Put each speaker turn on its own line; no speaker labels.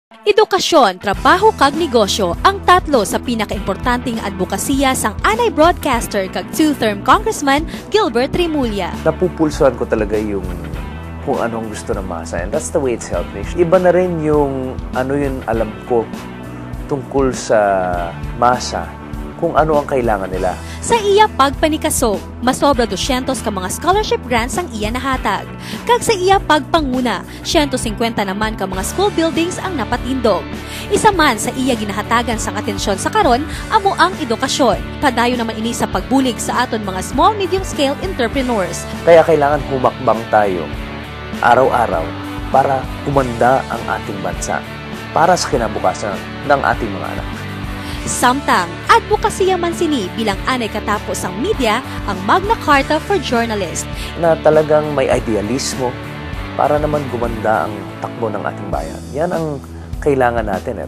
Edukasyon, trabaho kag negosyo ang tatlo sa pinakaimportanteng advokasya sang anay broadcaster kag two-term Congressman Gilbert Rimulya.
Napupulsuhan ko talaga yung kung anong gusto ng masa, and that's the way it's helped me. Iba na rin yung ano yun alam ko tungkol sa masa, kung ano ang kailangan nila.
Sa iya pagpanikaso, masobra 200 ka mga scholarship grants ang iya nahatag. Kag sa iya pagpanguna, 150 naman ka mga school buildings ang napatindog. Isa man sa iya ginahatagan sang atensyon sa karon, amo ang edukasyon. Padayon naman ini sa pagbulig sa aton mga small medium scale entrepreneurs.
Kaya kailangan humakbang tayo araw-araw para kumanda ang ating bansa, para sa kinabukasan ng ating mga anak.
Samtang, advokasya man sini bilang anay katapos ang media ang Magna Carta for Journalists.
Na talagang may idealismo para naman gumanda ang takbo ng ating bayan. Yan ang kailangan natin.